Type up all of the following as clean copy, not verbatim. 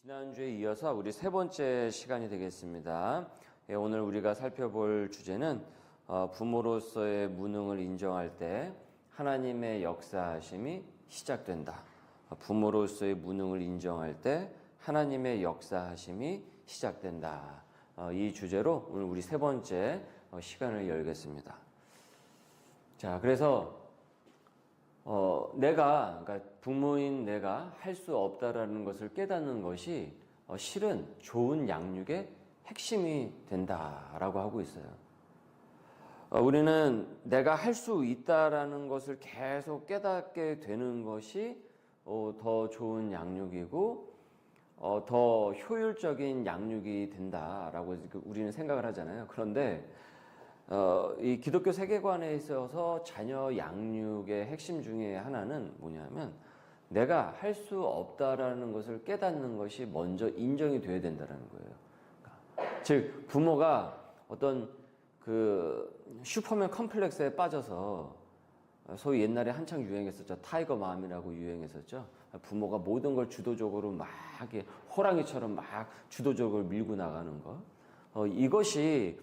지난주에 이어서 우리 세 번째 시간이 되겠습니다. 오늘 우리가 살펴볼 주제는 부모로서의 무능을 인정할 때 하나님의 역사하심이 시작된다. 부모로서의 무능을 인정할 때 하나님의 역사하심이 시작된다. 이 주제로 오늘 우리 세 번째 시간을 열겠습니다. 자, 그래서 그러니까 부모인 내가 할 수 없다라는 것을 깨닫는 것이 실은 좋은 양육의 핵심이 된다라고 하고 있어요. 우리는 내가 할 수 있다라는 것을 계속 깨닫게 되는 것이 더 좋은 양육이고 더 효율적인 양육이 된다라고 우리는 생각을 하잖아요. 그런데 이 기독교 세계관에 있어서 자녀 양육의 핵심 중에 하나는 뭐냐면 내가 할 수 없다라는 것을 깨닫는 것이 먼저 인정이 돼야 된다는 거예요. 즉 부모가 어떤 그 슈퍼맨 컴플렉스에 빠져서 소위 옛날에 한창 유행했었죠. 타이거 맘이라고 유행했었죠. 부모가 모든 걸 주도적으로 막 호랑이처럼 막 주도적으로 밀고 나가는 것. 이것이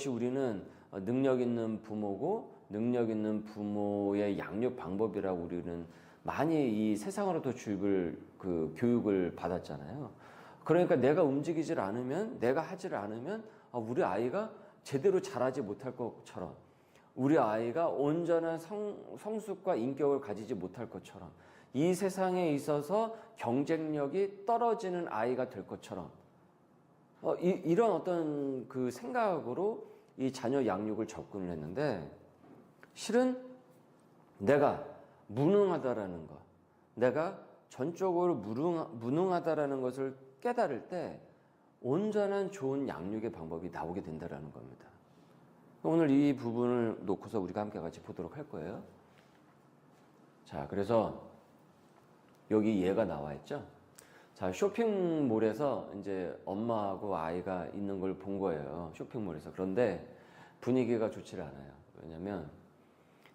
우리는 능력 있는 부모고 능력 있는 부모의 양육 방법이라고 우리는 많이 이 세상으로부터 교육을 받았잖아요. 그러니까 내가 움직이질 않으면, 내가 하질 않으면 우리 아이가 제대로 자라지 못할 것처럼, 우리 아이가 온전한 성숙과 인격을 가지지 못할 것처럼, 이 세상에 있어서 경쟁력이 떨어지는 아이가 될 것처럼, 이런 어떤 그 생각으로 이 자녀 양육을 접근을 했는데, 실은 내가 무능하다라는 것, 내가 전적으로 무능하다라는 것을 깨달을 때 온전한 좋은 양육의 방법이 나오게 된다라는 겁니다. 오늘 이 부분을 놓고서 우리가 함께 같이 보도록 할 거예요. 자, 그래서 여기 예가 나와 있죠. 자, 쇼핑몰에서 이제 엄마하고 아이가 있는 걸 본 거예요. 쇼핑몰에서. 그런데 분위기가 좋지를 않아요. 왜냐면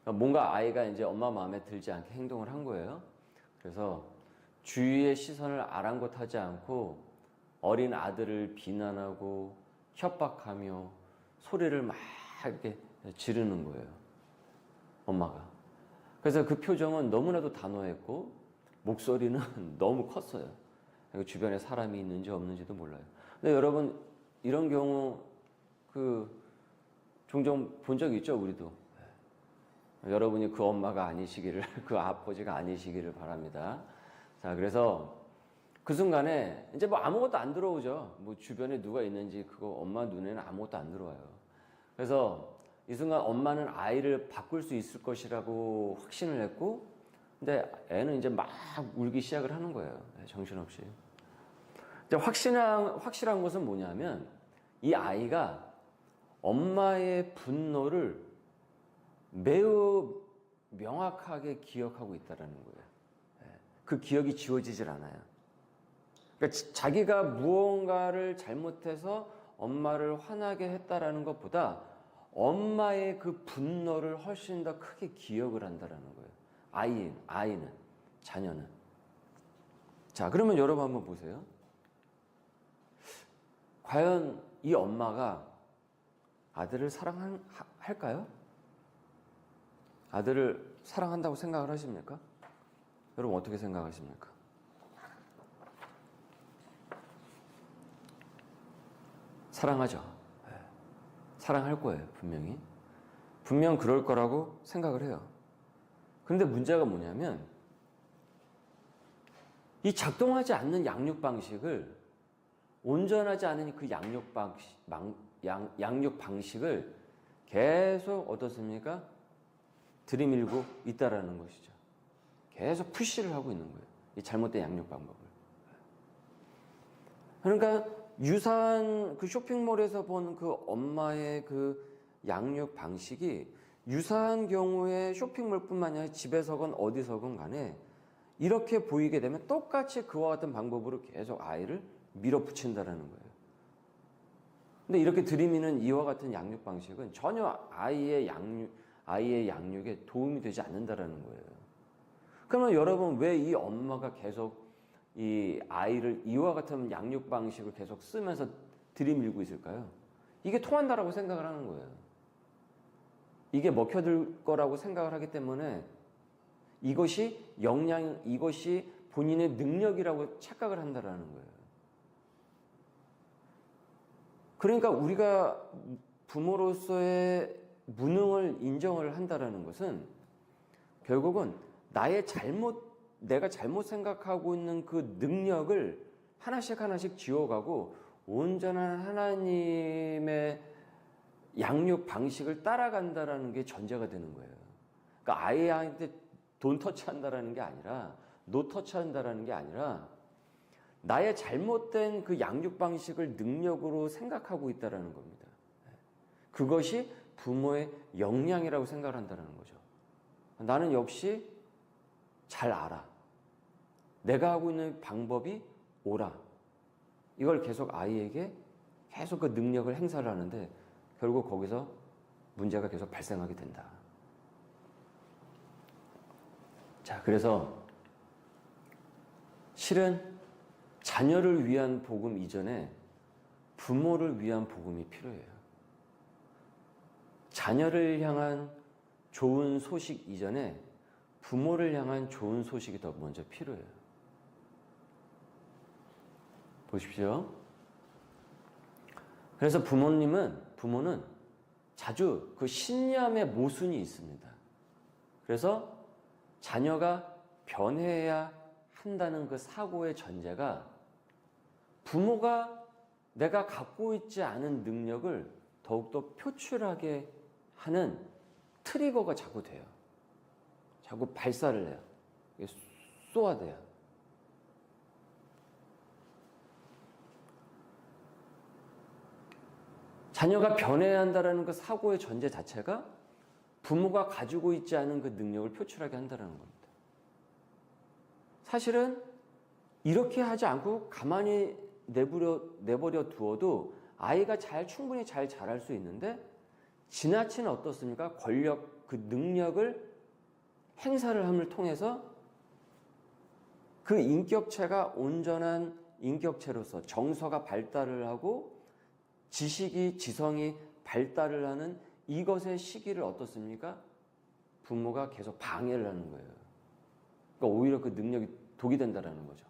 뭔가 아이가 이제 엄마 마음에 들지 않게 행동을 한 거예요. 그래서 주위의 시선을 아랑곳하지 않고 어린 아들을 비난하고 협박하며 소리를 막 이렇게 지르는 거예요. 엄마가. 그래서 그 표정은 너무나도 단호했고 목소리는 너무 컸어요. 주변에 사람이 있는지 없는지도 몰라요. 근데 여러분, 이런 경우 종종 본 적 있죠, 우리도. 여러분이 그 엄마가 아니시기를, 그 아버지가 아니시기를 바랍니다. 자, 그래서 그 순간에 이제 뭐 아무것도 안 들어오죠. 뭐 주변에 누가 있는지 그거 엄마 눈에는 아무것도 안 들어와요. 그래서 이 순간 엄마는 아이를 바꿀 수 있을 것이라고 확신을 했고, 근데 애는 이제 막 울기 시작을 하는 거예요. 정신없이. 이제 확실한 것은 뭐냐면 이 아이가 엄마의 분노를 매우 명확하게 기억하고 있다는 거예요. 그 기억이 지워지질 않아요. 그러니까 자기가 무언가를 잘못해서 엄마를 화나게 했다라는 것보다 엄마의 그 분노를 훨씬 더 크게 기억을 한다는 거예요. 아이는, 자녀는. 자, 그러면 여러분 한번 보세요. 과연 이 엄마가 아들을 사랑할까요? 아들을 사랑한다고 생각을 하십니까? 여러분 어떻게 생각하십니까? 사랑하죠. 사랑할 거예요, 분명히. 분명 그럴 거라고 생각을 해요. 그런데 문제가 뭐냐면 이 작동하지 않는 양육 방식을, 온전하지 않은 그 양육 방식을 계속 어떻습니까? 들이밀고 있다라는 것이죠. 계속 푸시를 하고 있는 거예요. 이 잘못된 양육 방법을. 그러니까 유사한 그 쇼핑몰에서 본 그 엄마의 그 양육 방식이 유사한 경우에 쇼핑몰뿐만 아니라 집에서건 어디서건 간에 이렇게 보이게 되면 똑같이 그와 같은 방법으로 계속 아이를 밀어붙인다라는 거예요. 근데 이렇게 들이미는 이와 같은 양육 방식은 전혀 아이의 양육에 도움이 되지 않는다라는 거예요. 그러면 여러분, 왜 이 엄마가 계속 이 아이를 이와 같은 양육 방식을 계속 쓰면서 들이밀고 있을까요? 이게 통한다라고 생각을 하는 거예요. 이게 먹혀들 거라고 생각을 하기 때문에 이것이 이것이 본인의 능력이라고 착각을 한다라는 거예요. 그러니까 우리가 부모로서의 무능을 인정을 한다라는 것은 결국은 내가 잘못 생각하고 있는 그 능력을 하나씩 하나씩 지워가고 온전한 하나님의 양육 방식을 따라간다라는 게 전제가 되는 거예요. 그러니까 아이한테 돈 터치한다라는 게 아니라 노 터치한다라는 게 아니라 나의 잘못된 그 양육 방식을 능력으로 생각하고 있다라는 겁니다. 그것이 부모의 역량이라고 생각을 한다는 거죠. 나는 역시 잘 알아. 내가 하고 있는 방법이 옳아. 이걸 계속 아이에게 계속 그 능력을 행사를 하는데 결국 거기서 문제가 계속 발생하게 된다. 자, 그래서 실은 자녀를 위한 복음 이전에 부모를 위한 복음이 필요해요. 자녀를 향한 좋은 소식 이전에 부모를 향한 좋은 소식이 더 먼저 필요해요. 보십시오. 그래서 부모는 자주 그 신념의 모순이 있습니다. 그래서 자녀가 변해야 한다는 그 사고의 전제가 부모가 내가 갖고 있지 않은 능력을 더욱더 표출하게 하는 트리거가 자꾸 돼요. 자꾸 발사를 해요. 쏘아대요. 자녀가 변해야 한다는 그 사고의 전제 자체가 부모가 가지고 있지 않은 그 능력을 표출하게 한다는 겁니다. 사실은 이렇게 하지 않고 가만히 내버려 두어도 아이가 충분히 잘 자랄 수 있는데 지나친 어떻습니까? 권력, 그 능력을 행사를 함을 통해서 그 인격체가 온전한 인격체로서 정서가 발달을 하고 지성이 발달을 하는 이것의 시기를 어떻습니까? 부모가 계속 방해를 하는 거예요. 그러니까 오히려 그 능력이 독이 된다는 거죠.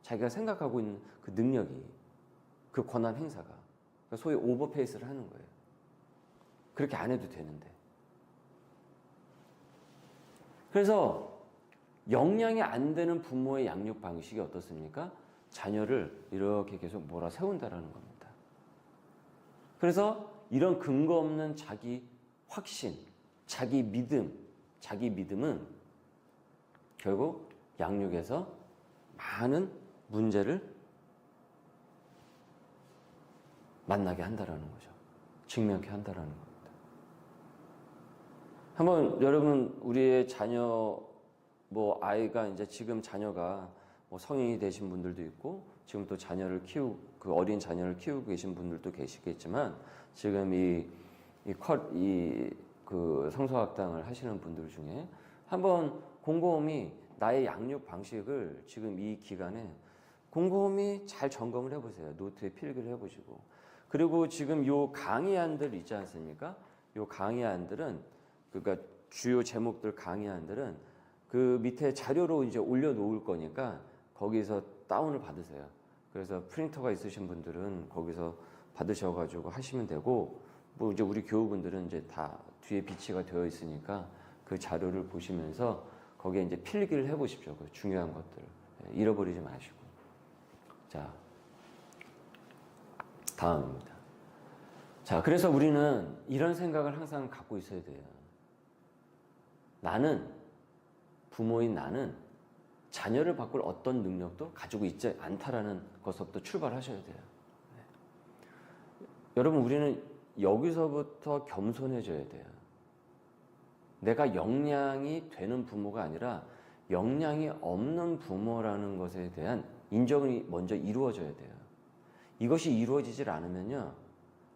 자기가 생각하고 있는 그 능력이, 그 권한 행사가 그러니까 소위 오버페이스를 하는 거예요. 그렇게 안 해도 되는데. 그래서 역량이 안 되는 부모의 양육 방식이 어떻습니까? 자녀를 이렇게 계속 몰아세운다라는 겁니다. 그래서 이런 근거 없는 자기 확신, 자기 믿음은 결국 양육에서 많은 문제를 만나게 한다라는 거죠. 직면케 한다라는 겁니다. 한번 여러분 우리의 자녀 아이가 이제 지금 자녀가 성인이 되신 분들도 있고 지금 또 그 어린 자녀를 키우고 계신 분들도 계시겠지만 지금 그 성서학당을 하시는 분들 중에 한번 곰곰이 나의 양육 방식을 지금 이 기간에 곰곰이 잘 점검을 해보세요. 노트에 필기를 해보시고. 그리고 지금 요 강의안들 있지 않습니까? 요 강의안들은 그러니까 주요 제목들 강의안들은 그 밑에 자료로 이제 올려놓을 거니까 거기서 다운을 받으세요. 그래서 프린터가 있으신 분들은 거기서 받으셔가지고 하시면 되고 이제 우리 교우분들은 이제 다 뒤에 비치가 되어 있으니까 그 자료를 보시면서 거기에 이제 필기를 해보십시오. 그 중요한 것들을 잃어버리지 마시고. 자, 다음입니다. 자, 그래서 우리는 이런 생각을 항상 갖고 있어야 돼요. 부모인 나는 자녀를 바꿀 어떤 능력도 가지고 있지 않다라는 것부터 출발하셔야 돼요. 네. 여러분, 우리는 여기서부터 겸손해져야 돼요. 내가 역량이 되는 부모가 아니라 역량이 없는 부모라는 것에 대한 인정이 먼저 이루어져야 돼요. 이것이 이루어지질 않으면요,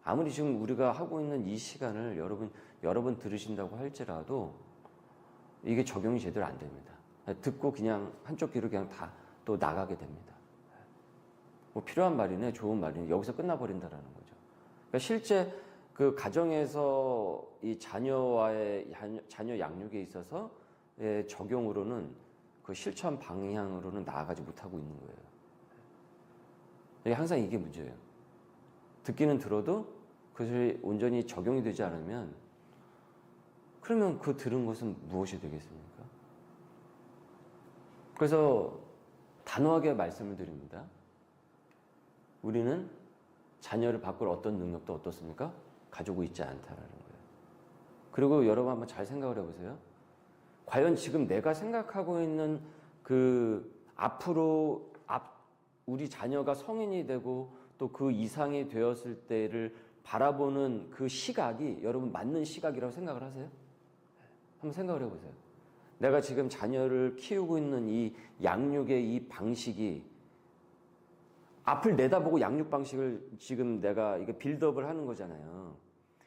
아무리 지금 우리가 하고 있는 이 시간을 여러 번 들으신다고 할지라도 이게 적용이 제대로 안 됩니다. 듣고 그냥 한쪽 귀로 그냥 다 또 나가게 됩니다. 뭐 필요한 말이네, 좋은 말이네. 여기서 끝나버린다라는 거죠. 그러니까 실제 그 가정에서 이 자녀 양육에 있어서 적용으로는 그 실천 방향으로는 나아가지 못하고 있는 거예요. 항상 이게 문제예요. 듣기는 들어도 그것이 온전히 적용이 되지 않으면 그러면 그 들은 것은 무엇이 되겠습니까? 그래서 단호하게 말씀을 드립니다. 우리는 자녀를 바꿀 어떤 능력도 어떻습니까? 가지고 있지 않다라는 거예요. 그리고 여러분 한번 잘 생각을 해보세요. 과연 지금 내가 생각하고 있는 그 앞으로 우리 자녀가 성인이 되고 또 그 이상이 되었을 때를 바라보는 그 시각이 여러분 맞는 시각이라고 생각을 하세요? 한번 생각을 해보세요. 내가 지금 자녀를 키우고 있는 이 양육의 이 방식이 앞을 내다보고 양육 방식을 지금 내가 이게 빌드업을 하는 거잖아요.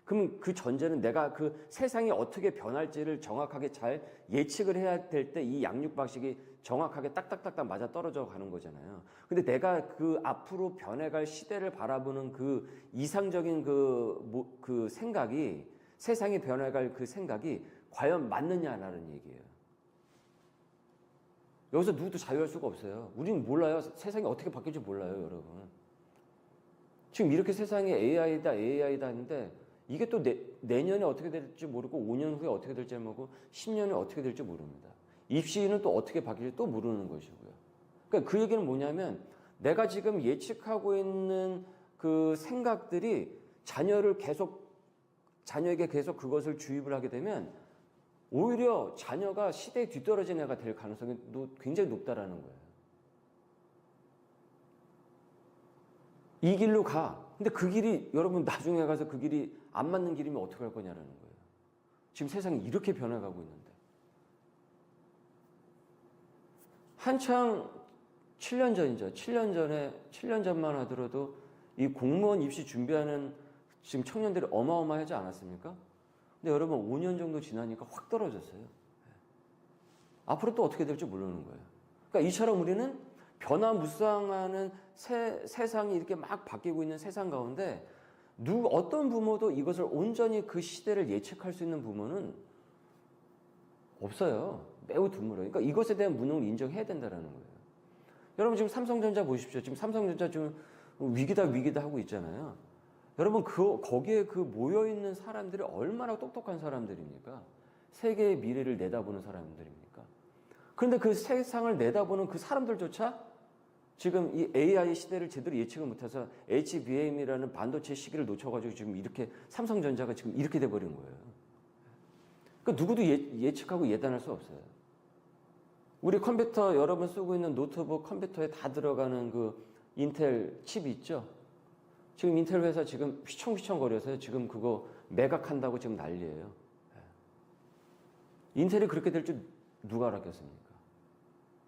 그럼 그 전제는 내가 그 세상이 어떻게 변할지를 정확하게 잘 예측을 해야 될 때 이 양육 방식이 정확하게 딱딱딱딱 맞아 떨어져 가는 거잖아요. 근데 내가 그 앞으로 변해갈 시대를 바라보는 그 이상적인 그 생각이 세상이 변해갈 그 생각이 과연 맞느냐라는 얘기예요. 여기서 누구도 자유할 수가 없어요. 우리는 몰라요. 세상이 어떻게 바뀔지 몰라요, 여러분. 지금 이렇게 세상이 AI다 하는데 이게 또 내년에 어떻게 될지 모르고 5년 후에 어떻게 될지 모르고 10년에 어떻게 될지 모릅니다. 입시는 또 어떻게 바뀔지 또 모르는 것이고요. 그러니까 그 얘기는 뭐냐면 내가 지금 예측하고 있는 그 생각들이 자녀에게 계속 그것을 주입을 하게 되면 오히려 자녀가 시대에 뒤떨어진 애가 될 가능성이 굉장히 높다라는 거예요. 이 길로 가. 근데 그 길이 여러분 나중에 가서 그 길이 안 맞는 길이면 어떻게 할 거냐라는 거예요. 지금 세상이 이렇게 변해가고 있는데. 한창 7년 전이죠. 7년 전만 하더라도 이 공무원 입시 준비하는 지금 청년들이 어마어마하지 않았습니까? 근데 여러분 5년 정도 지나니까 확 떨어졌어요. 앞으로 또 어떻게 될지 모르는 거예요. 그러니까 이처럼 우리는 변화무쌍하는 세상이 이렇게 막 바뀌고 있는 세상 가운데 어떤 부모도 이것을 온전히 그 시대를 예측할 수 있는 부모는 없어요. 매우 드물어요. 그러니까 이것에 대한 무능을 인정해야 된다는 거예요. 여러분 지금 삼성전자 보십시오. 지금 삼성전자 좀 위기다 하고 있잖아요. 여러분 거기에 그 모여있는 사람들이 얼마나 똑똑한 사람들입니까? 세계의 미래를 내다보는 사람들입니까? 그런데 그 세상을 내다보는 그 사람들조차 지금 이 AI 시대를 제대로 예측을 못해서 HBM이라는 반도체 시기를 놓쳐가지고 지금 이렇게 삼성전자가 지금 이렇게 돼버린 거예요. 그러니까 누구도 예측하고 예단할 수 없어요. 우리 컴퓨터 여러분 쓰고 있는 노트북 컴퓨터에 다 들어가는 그 인텔 칩이 있죠? 지금 인텔 회사 지금 휘청휘청거려서 지금 그거 매각한다고 지금 난리예요. 인텔이 그렇게 될 줄 누가 알았겠습니까?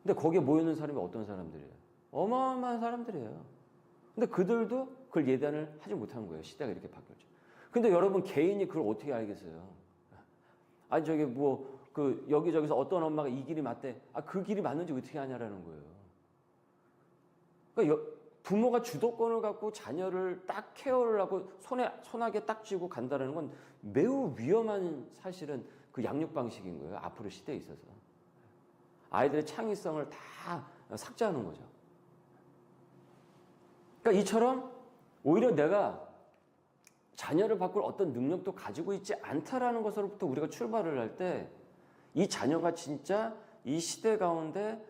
근데 거기에 모여있는 사람이 어떤 사람들이에요? 어마어마한 사람들이에요. 근데 그들도 그걸 예단을 하지 못한 거예요. 시대가 이렇게 바뀌었죠. 근데 여러분 개인이 그걸 어떻게 알겠어요? 아니 저기 여기저기서 어떤 엄마가 이 길이 맞대. 그 길이 맞는지 어떻게 아냐라는 거예요. 그러니까 부모가 주도권을 갖고 자녀를 딱 케어를 하고 손아귀에 딱 쥐고 간다는 건 매우 위험한 사실은 그 양육 방식인 거예요. 앞으로 시대에 있어서. 아이들의 창의성을 다 삭제하는 거죠. 그러니까 이처럼 오히려 내가 자녀를 바꿀 어떤 능력도 가지고 있지 않다라는 것으로부터 우리가 출발을 할 때 이 자녀가 진짜 이 시대 가운데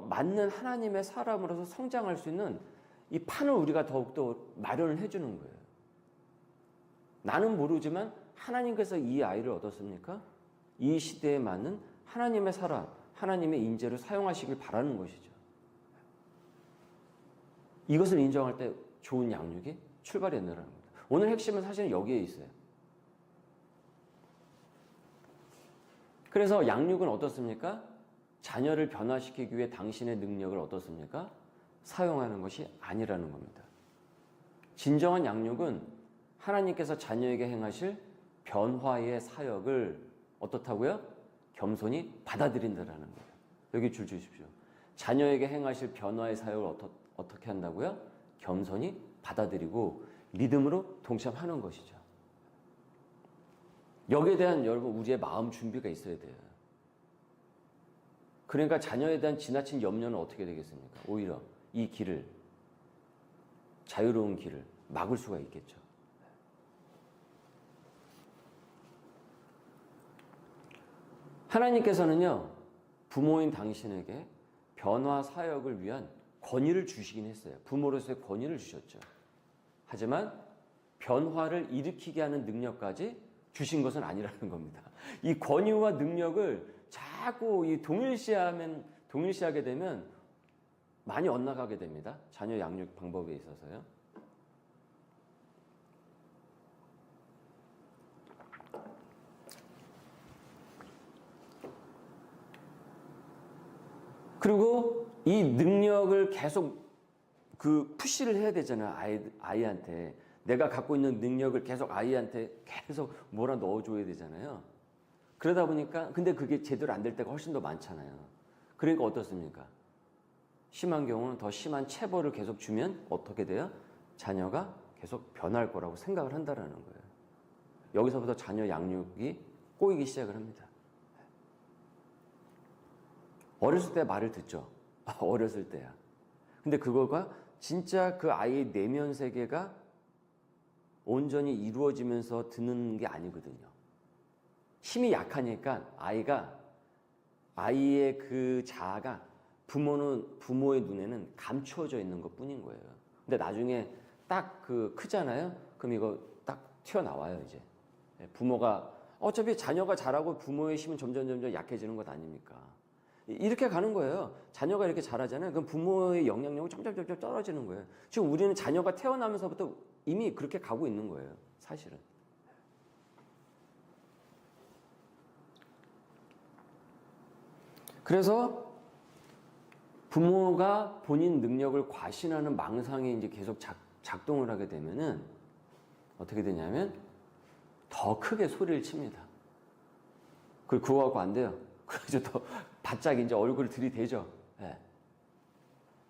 맞는 하나님의 사람으로서 성장할 수 있는 이 판을 우리가 더욱더 마련을 해주는 거예요. 나는 모르지만 하나님께서 이 아이를 얻었습니까? 이 시대에 맞는 하나님의 사람, 하나님의 인재로 사용하시길 바라는 것이죠. 이것을 인정할 때 좋은 양육이 출발이 된다는 겁니다. 오늘 핵심은 사실은 여기에 있어요. 그래서 양육은 어떻습니까? 자녀를 변화시키기 위해 당신의 능력을 어떻습니까? 사용하는 것이 아니라는 겁니다. 진정한 양육은 하나님께서 자녀에게 행하실 변화의 사역을 어떻다고요? 겸손히 받아들인다라는 거예요. 여기 줄 주십시오. 자녀에게 행하실 변화의 사역을 어떻게 한다고요? 겸손히 받아들이고 믿음으로 동참하는 것이죠. 여기에 대한 여러분 우리의 마음 준비가 있어야 돼요. 그러니까 자녀에 대한 지나친 염려는 어떻게 되겠습니까? 오히려 이 길을, 자유로운 길을 막을 수가 있겠죠. 하나님께서는요, 부모인 당신에게 변화 사역을 위한 권위를 주시긴 했어요. 부모로서의 권위를 주셨죠. 하지만 변화를 일으키게 하는 능력까지 주신 것은 아니라는 겁니다. 이 권위와 능력을 자꾸 동일시하게 되면 많이 엇나가게 됩니다. 자녀 양육 방법에 있어서요. 그리고 이 능력을 계속 푸시를 해야 되잖아요. 아이한테. 내가 갖고 있는 능력을 계속 아이한테 계속 몰아 넣어줘야 되잖아요. 그러다 보니까, 근데 그게 제대로 안 될 때가 훨씬 더 많잖아요. 그러니까 어떻습니까? 심한 경우는 더 심한 체벌을 계속 주면 어떻게 돼요? 자녀가 계속 변할 거라고 생각을 한다는 거예요. 여기서부터 자녀 양육이 꼬이기 시작을 합니다. 어렸을 때 말을 듣죠. 어렸을 때야. 근데 그거가 진짜 그 아이의 내면 세계가 온전히 이루어지면서 듣는 게 아니거든요. 힘이 약하니까 아이의 그 자아가 부모의 눈에는 감추어져 있는 것 뿐인 거예요. 근데 나중에 딱 크잖아요? 그럼 이거 딱 튀어나와요, 이제. 부모가, 어차피 자녀가 자라고 부모의 힘은 점점 약해지는 것 아닙니까? 이렇게 가는 거예요. 자녀가 이렇게 자라잖아요. 그럼 부모의 영향력이 점점 떨어지는 거예요. 지금 우리는 자녀가 태어나면서부터 이미 그렇게 가고 있는 거예요, 사실은. 그래서 부모가 본인 능력을 과신하는 망상에 이제 계속 작동을 하게 되면은 어떻게 되냐면 더 크게 소리를 칩니다. 그거 갖고 안 돼요. 그래서 더 바짝 이제 얼굴을 들이대죠. 네.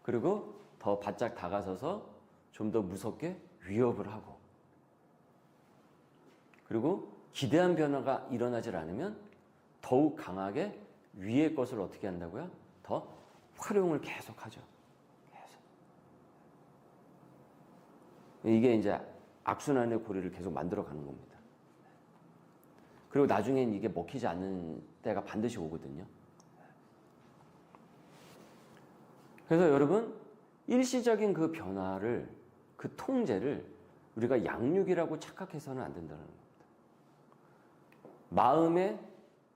그리고 더 바짝 다가서서 좀 더 무섭게 위협을 하고, 그리고 기대한 변화가 일어나질 않으면 더욱 강하게 위의 것을 어떻게 한다고요? 더 활용을 계속하죠. 이게 이제 악순환의 고리를 계속 만들어가는 겁니다. 그리고 나중엔 이게 먹히지 않는 때가 반드시 오거든요. 그래서 여러분, 일시적인 그 변화를, 그 통제를 우리가 양육이라고 착각해서는 안 된다는 겁니다. 마음에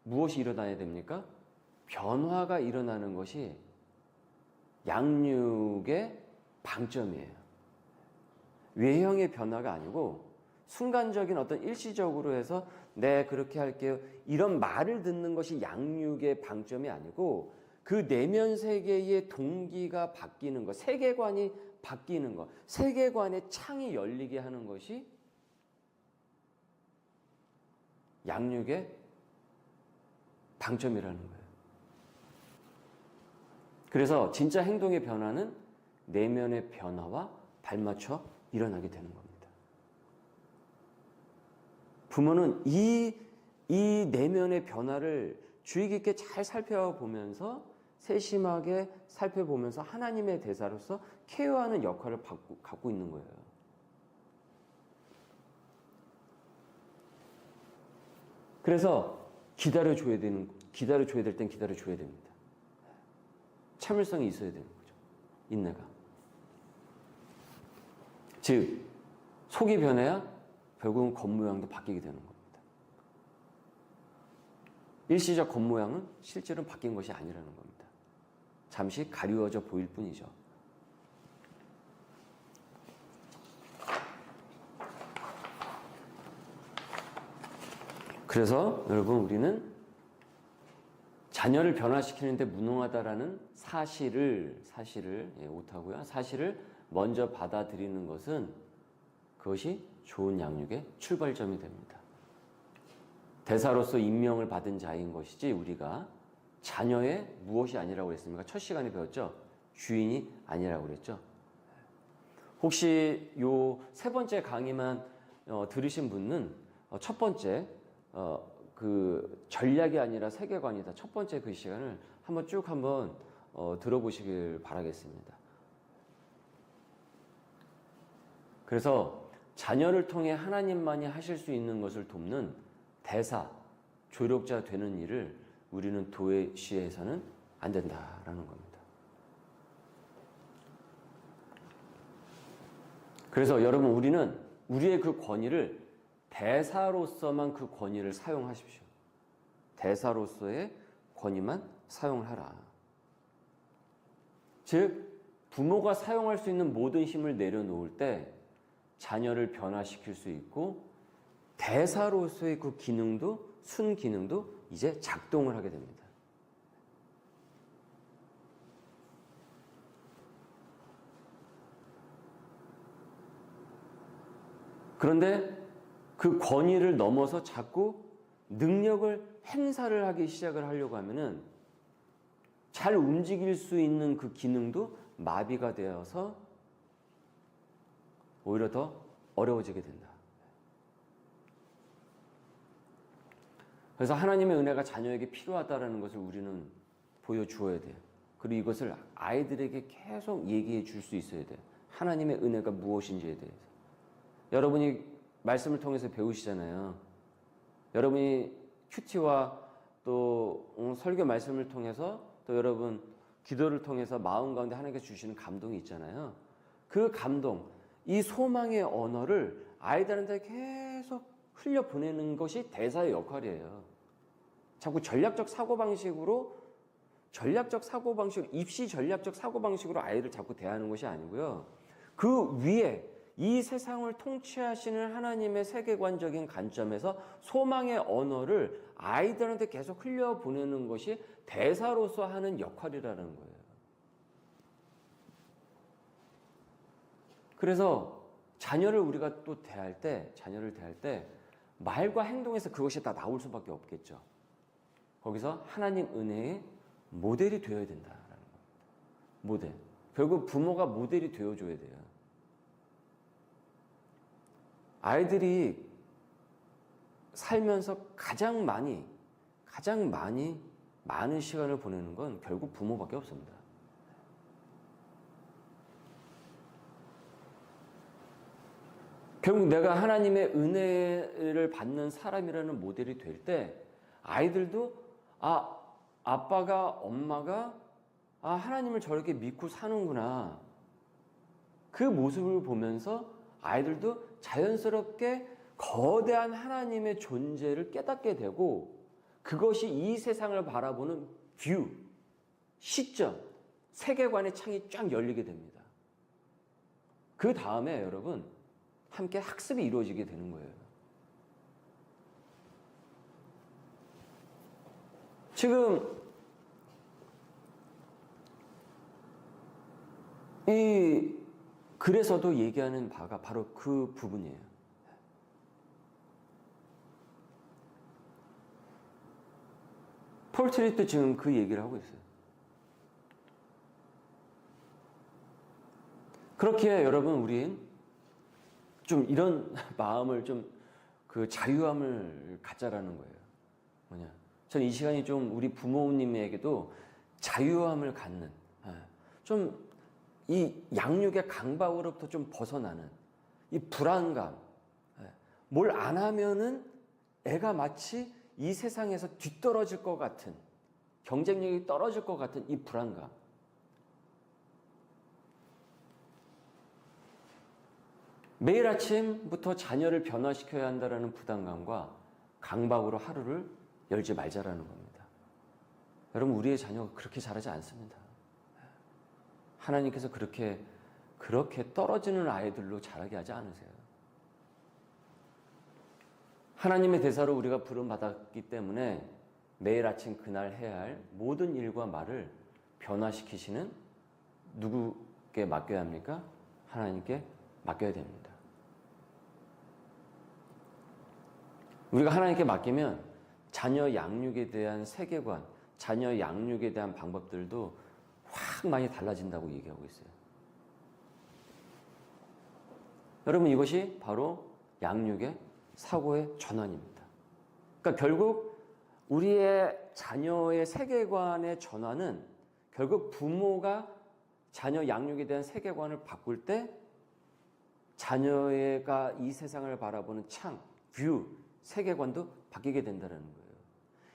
무엇이 일어나야 됩니까? 변화가 일어나는 것이 양육의 방점이에요. 외형의 변화가 아니고 순간적인 어떤 일시적으로 해서 네, 그렇게 할게요. 이런 말을 듣는 것이 양육의 방점이 아니고 그 내면 세계의 동기가 바뀌는 것, 세계관이 바뀌는 것, 세계관의 창이 열리게 하는 것이 양육의 방점이라는 거예요. 그래서 진짜 행동의 변화는 내면의 변화와 발맞춰 일어나게 되는 겁니다. 부모는 이 내면의 변화를 주의 깊게 잘 살펴보면서 세심하게 살펴보면서 하나님의 대사로서 케어하는 역할을 갖고 있는 거예요. 그래서 기다려줘야 될 땐 기다려줘야 됩니다. 참을성이 있어야 되는 거죠. 인내가. 즉, 속이 변해야 결국은 겉모양도 바뀌게 되는 겁니다. 일시적 겉모양은 실제로는 바뀐 것이 아니라는 겁니다. 잠시 가리워져 보일 뿐이죠. 그래서 여러분, 우리는 자녀를 변화시키는데 무능하다라는 사실을 옳다고요. 사실을 먼저 받아들이는 것은 그것이 좋은 양육의 출발점이 됩니다. 대사로서 임명을 받은 자인 것이지 우리가 자녀의 무엇이 아니라고 그랬습니까? 첫 시간에 배웠죠? 주인이 아니라고 그랬죠? 혹시 요 세 번째 강의만 들으신 분은 첫 번째 그 전략이 아니라 세계관이다. 첫 번째 그 시간을 한번 쭉 한번 들어보시길 바라겠습니다. 그래서 자녀를 통해 하나님만이 하실 수 있는 것을 돕는 대사, 조력자 되는 일을 우리는 도시에서는 안 된다라는 겁니다. 그래서 여러분, 우리는 우리의 그 권위를 대사로서만 그 권위를 사용하십시오. 대사로서의 권위만 사용하라. 즉, 부모가 사용할 수 있는 모든 힘을 내려놓을 때 자녀를 변화시킬 수 있고, 대사로서의 그 기능도, 순기능도 이제 작동을 하게 됩니다. 그런데 그 권위를 넘어서 자꾸 능력을 행사를 하기 시작을 하려고 하면은 잘 움직일 수 있는 그 기능도 마비가 되어서 오히려 더 어려워지게 된다. 그래서 하나님의 은혜가 자녀에게 필요하다는 것을 우리는 보여주어야 돼요. 그리고 이것을 아이들에게 계속 얘기해 줄 수 있어야 돼요. 하나님의 은혜가 무엇인지에 대해서. 여러분이 말씀을 통해서 배우시잖아요. 여러분이 큐티와 또 설교 말씀을 통해서 또 여러분 기도를 통해서 마음 가운데 하나님께서 주시는 감동이 있잖아요. 그 감동, 이 소망의 언어를 아이들한테 계속 흘려보내는 것이 대사의 역할이에요. 자꾸 전략적 사고방식으로 입시 전략적 사고방식으로 아이를 자꾸 대하는 것이 아니고요. 그 위에 이 세상을 통치하시는 하나님의 세계관적인 관점에서 소망의 언어를 아이들한테 계속 흘려보내는 것이 대사로서 하는 역할이라는 거예요. 그래서 우리가 또 자녀를 대할 때 말과 행동에서 그것이 다 나올 수밖에 없겠죠. 거기서 하나님 은혜의 모델이 되어야 된다라는 겁니다. 모델. 결국 부모가 모델이 되어줘야 돼요. 아이들이 살면서 가장 많은 시간을 보내는 건 결국 부모밖에 없습니다. 결국 내가 하나님의 은혜를 받는 사람이라는 모델이 될 때 아이들도 아빠가 엄마가 하나님을 저렇게 믿고 사는구나. 그 모습을 보면서 아이들도 자연스럽게 거대한 하나님의 존재를 깨닫게 되고 그것이 이 세상을 바라보는 뷰, 시점, 세계관의 창이 쫙 열리게 됩니다. 그 다음에 여러분 함께 학습이 이루어지게 되는 거예요. 지금 이 글에서도 얘기하는 바가 바로 그 부분이에요. 폴 트리도 지금 그 얘기를 하고 있어요. 그렇게 여러분 우린 좀 이런 마음을 그 자유함을 갖자라는 거예요. 뭐냐? 저는 이 시간이 좀 우리 부모님에게도 자유함을 갖는 좀 이 양육의 강박으로부터 좀 벗어나는 이 불안감, 뭘 안 하면은 애가 마치 이 세상에서 뒤떨어질 것 같은, 경쟁력이 떨어질 것 같은 이 불안감. 매일 아침부터 자녀를 변화시켜야 한다는 부담감과 강박으로 하루를 열지 말자라는 겁니다. 여러분, 우리의 자녀가 그렇게 자라지 않습니다. 하나님께서 그렇게 떨어지는 아이들로 자라게 하지 않으세요. 하나님의 대사로 우리가 부름받았기 때문에 매일 아침 그날 해야 할 모든 일과 말을 변화시키시는 누구께 맡겨야 합니까? 하나님께 맡겨야 됩니다. 우리가 하나님께 맡기면 자녀 양육에 대한 세계관, 자녀 양육에 대한 방법들도 확 많이 달라진다고 얘기하고 있어요. 여러분, 이것이 바로 양육의 사고의 전환입니다. 그러니까 결국 우리의 자녀의 세계관의 전환은 결국 부모가 자녀 양육에 대한 세계관을 바꿀 때 자녀가 이 세상을 바라보는 창, 뷰, 세계관도 바뀌게 된다는 거예요.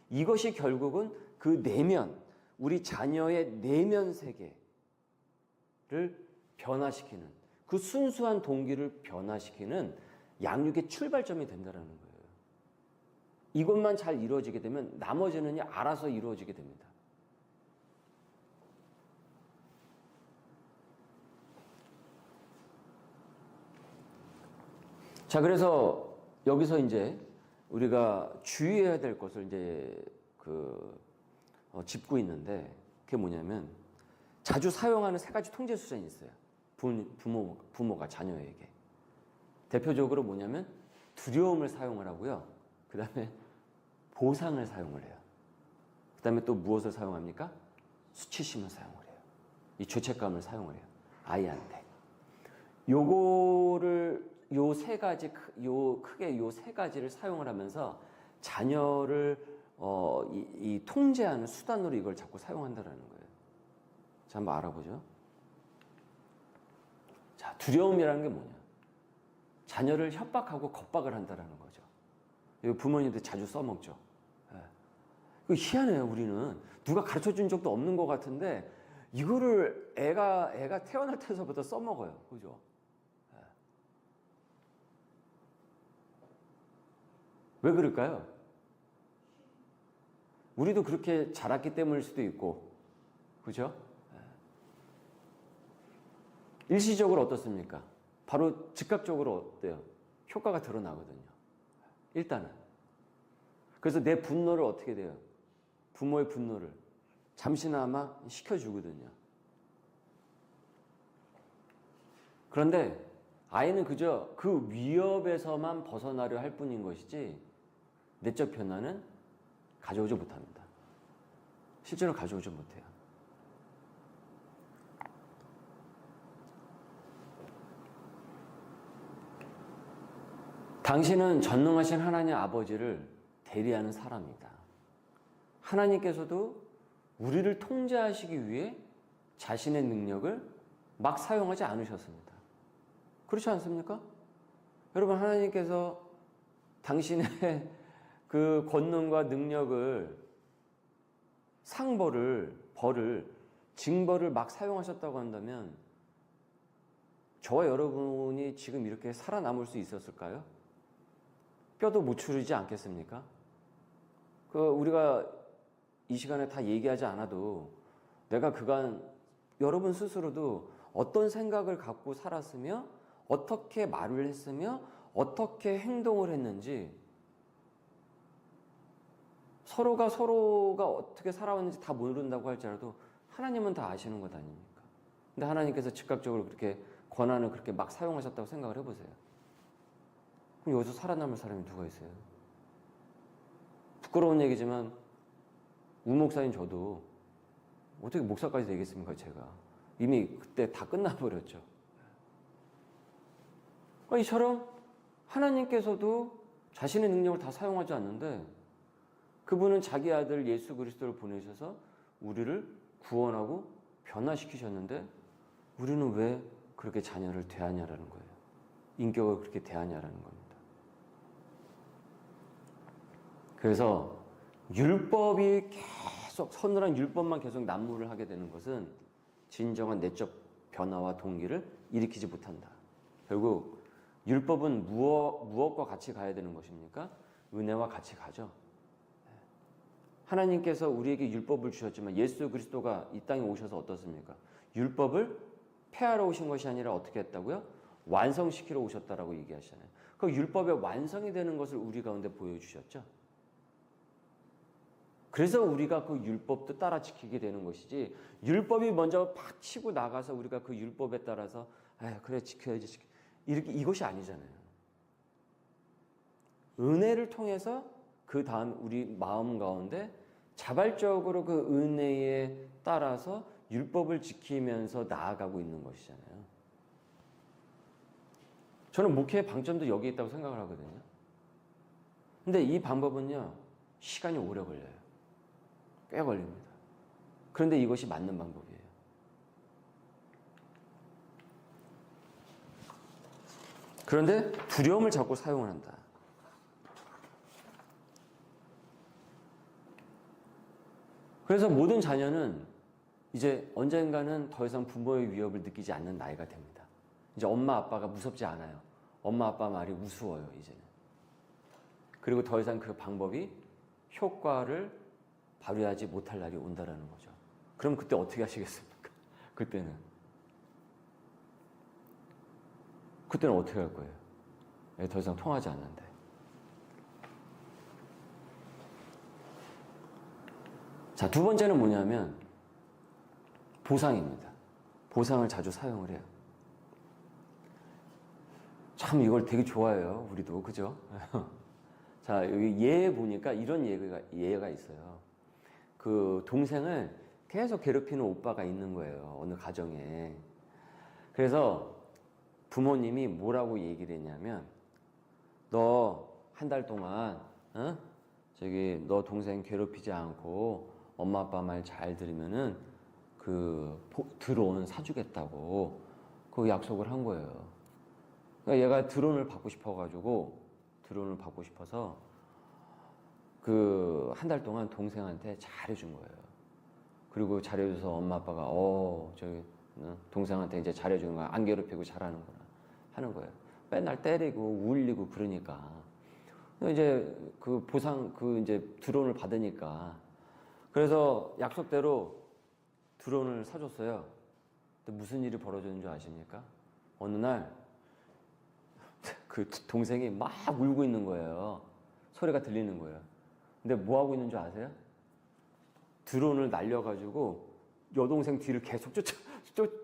이것이 결국은 그 내면, 우리 자녀의 내면 세계를 변화시키는, 그 순수한 동기를 변화시키는 양육의 출발점이 된다는 거예요. 이것만 잘 이루어지게 되면 나머지는 알아서 이루어지게 됩니다. 자, 그래서 여기서 이제 우리가 주의해야 될 것을 이제 짚고 있는데, 그게 뭐냐면 자주 사용하는 세 가지 통제 수단이 있어요. 부모가 자녀에게. 대표적으로 뭐냐면 두려움을 사용을 하고요. 그 다음에 보상을 사용을 해요. 그 다음에 또 무엇을 사용합니까? 수치심을 사용을 해요. 이 죄책감을 사용을 해요. 아이한테. 요거를 크게 요 세 가지를 사용을 하면서 자녀를 이 통제하는 수단으로 이걸 자꾸 사용한다라는 거예요. 자, 한번 알아보죠. 자, 두려움이라는 게 뭐냐? 자녀를 협박하고 겁박을 한다라는 거죠. 이거 부모님들 자주 써먹죠. 그 희한해요. 우리는 누가 가르쳐 준 적도 없는 것 같은데 이거를 애가 태어날 때서부터 써먹어요. 그죠? 왜 그럴까요? 우리도 그렇게 자랐기 때문일 수도 있고, 그죠? 일시적으로 어떻습니까? 바로 즉각적으로 어때요? 효과가 드러나거든요. 일단은. 그래서 내 분노를 어떻게 돼요? 부모의 분노를 잠시나마 식혀주거든요. 그런데 아이는 그저 그 위협에서만 벗어나려 할 뿐인 것이지 내적 변화는 가져오지 못합니다. 실제로 가져오지 못해요. 당신은 전능하신 하나님 아버지를 대리하는 사람이다. 하나님께서도 우리를 통제하시기 위해 자신의 능력을 막 사용하지 않으셨습니다. 그렇지 않습니까? 여러분, 하나님께서 당신의 그 권능과 능력을 징벌을 막 사용하셨다고 한다면 저와 여러분이 지금 이렇게 살아남을 수 있었을까요? 뼈도 못 추리지 않겠습니까? 우리가 이 시간에 다 얘기하지 않아도 내가 그간 여러분 스스로도 어떤 생각을 갖고 살았으며 어떻게 말을 했으며 어떻게 행동을 했는지 서로가 어떻게 살아왔는지 다 모른다고 할지라도 하나님은 다 아시는 것 아닙니까? 근데 하나님께서 즉각적으로 그렇게 권한을 그렇게 막 사용하셨다고 생각을 해보세요. 그럼 여기서 살아남을 사람이 누가 있어요? 부끄러운 얘기지만 우목사인 저도 어떻게 목사까지 되겠습니까? 제가 이미 그때 다 끝나버렸죠. 이처럼 하나님께서도 자신의 능력을 다 사용하지 않는데 그분은 자기 아들 예수 그리스도를 보내셔서 우리를 구원하고 변화시키셨는데 우리는 왜 그렇게 자녀를 대하냐라는 거예요. 인격을 그렇게 대하냐라는 겁니다. 그래서 율법이 계속 서늘한 율법만 계속 난무를 하게 되는 것은 진정한 내적 변화와 동기를 일으키지 못한다. 결국 율법은 무엇과 같이 가야 되는 것입니까? 은혜와 같이 가죠. 하나님께서 우리에게 율법을 주셨지만 예수 그리스도가 이 땅에 오셔서 어떻습니까? 율법을 폐하러 오신 것이 아니라 어떻게 했다고요? 완성시키러 오셨다라고 얘기하시잖아요. 그 율법의 완성이 되는 것을 우리 가운데 보여주셨죠. 그래서 우리가 그 율법도 따라 지키게 되는 것이지 율법이 먼저 팍 치고 나가서 우리가 그 율법에 따라서 그래 지켜야지 이것이 아니잖아요. 은혜를 통해서 그 다음 우리 마음 가운데 자발적으로 그 은혜에 따라서 율법을 지키면서 나아가고 있는 것이잖아요. 저는 목회의 방점도 여기 있다고 생각을 하거든요. 근데 이 방법은요, 시간이 오래 걸려요. 꽤 걸립니다. 그런데 이것이 맞는 방법이에요. 그런데 두려움을 자꾸 사용을 한다. 그래서 모든 자녀는 이제 언젠가는 더 이상 부모의 위협을 느끼지 않는 나이가 됩니다. 이제 엄마 아빠가 무섭지 않아요. 엄마 아빠 말이 우스워요, 이제는. 그리고 더 이상 그 방법이 효과를 발휘하지 못할 날이 온다라는 거죠. 그럼 그때 어떻게 하시겠습니까? 그때는 어떻게 할 거예요? 더 이상 통하지 않는데. 자, 두 번째는 뭐냐면 보상입니다. 보상을 자주 사용을 해요. 참 이걸 되게 좋아해요, 우리도. 그죠? 자, 여기 예에 보니까 이런 예가 있어요. 그 동생을 계속 괴롭히는 오빠가 있는 거예요, 어느 가정에. 그래서 부모님이 뭐라고 얘기를 했냐면, 너 한 달 동안 너 동생 괴롭히지 않고 엄마 아빠 말 잘 들으면은 그 드론 사주겠다고 그 약속을 한 거예요. 그러니까 얘가 드론을 받고 싶어서 그 한 달 동안 동생한테 잘해준 거예요. 그리고 잘해줘서 엄마 아빠가 저기 동생한테 이제 잘해주는 거야, 안 괴롭히고 잘하는구나 하는 거예요. 맨날 때리고 울리고 그러니까 이제 그 보상 이제 드론을 받으니까, 그래서 약속대로 드론을 사줬어요. 근데 무슨 일이 벌어졌는 줄 아십니까? 어느 날 그 동생이 막 울고 있는 거예요. 소리가 들리는 거예요. 근데 뭐 하고 있는 줄 아세요? 드론을 날려가지고 여동생 뒤를 계속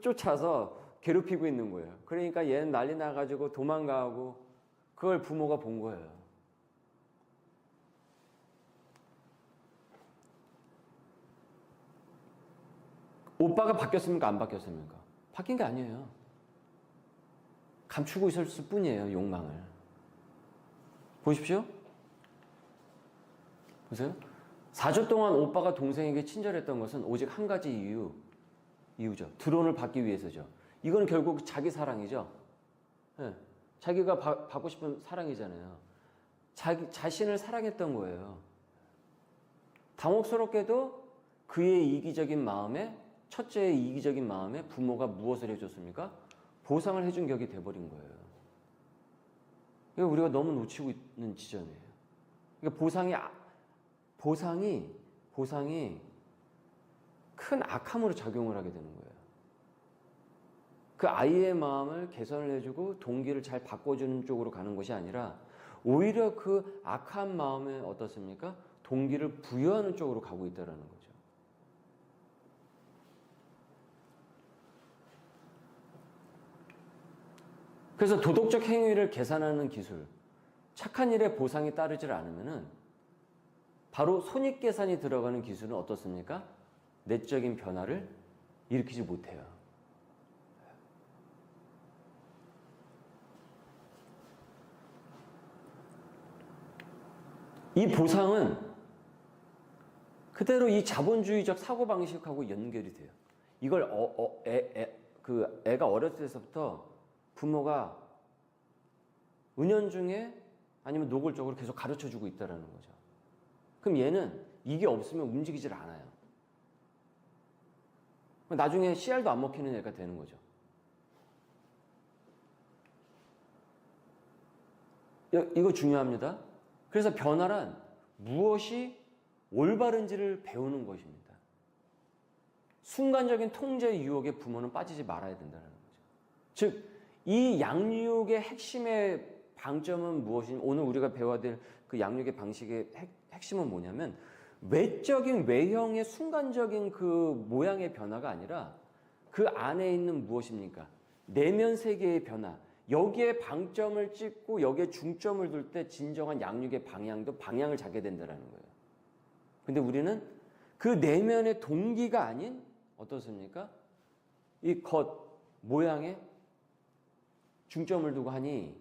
쫓아서 괴롭히고 있는 거예요. 그러니까 얘는 난리 나가지고 도망가고, 그걸 부모가 본 거예요. 오빠가 바뀌었습니까? 안 바뀌었습니까? 바뀐 게 아니에요. 감추고 있었을 뿐이에요, 욕망을. 보십시오. 보세요. 4주 동안 오빠가 동생에게 친절했던 것은 오직 한 가지 이유죠. 드론을 받기 위해서죠. 이거는 결국 자기 사랑이죠. 네. 자기가 받고 싶은 사랑이잖아요. 자신을 사랑했던 거예요. 당혹스럽게도 그의 이기적인 마음에, 첫째의 이기적인 마음에 부모가 무엇을 해줬습니까? 보상을 해준 격이 돼버린 거예요. 이거 우리가 너무 놓치고 있는 지점이에요. 그러니까 보상이 큰 악함으로 작용을 하게 되는 거예요. 그 아이의 마음을 개선을 해주고 동기를 잘 바꿔주는 쪽으로 가는 것이 아니라 오히려 그 악한 마음에 어떻습니까? 동기를 부여하는 쪽으로 가고 있다는 거죠. 그래서 도덕적 행위를 계산하는 기술, 착한 일에 보상이 따르질 않으면은 바로 손익계산이 들어가는 기술은 어떻습니까? 내적인 변화를 일으키지 못해요. 이 보상은 그대로 이 자본주의적 사고방식하고 연결이 돼요. 이걸 애가 어렸을 때서부터 부모가 은연중에 아니면 노골적으로 계속 가르쳐주고 있다는 거죠. 그럼 얘는 이게 없으면 움직이질 않아요. 나중에 씨알도 안 먹히는 애가 되는 거죠. 이거 중요합니다. 그래서 변화란 무엇이 올바른지를 배우는 것입니다. 순간적인 통제 유혹에 부모는 빠지지 말아야 된다는 거죠. 즉, 이 양육의 핵심의 방점은 무엇이냐? 오늘 우리가 배워야 될 그 양육의 방식의 핵심은 뭐냐면, 외형의 순간적인 그 모양의 변화가 아니라 그 안에 있는 무엇입니까? 내면 세계의 변화. 여기에 방점을 찍고 여기에 중점을 둘 때 진정한 양육의 방향을 잡게 된다는 거예요. 근데 우리는 그 내면의 동기가 아닌 어떻습니까? 이 겉 모양에 중점을 두고 하니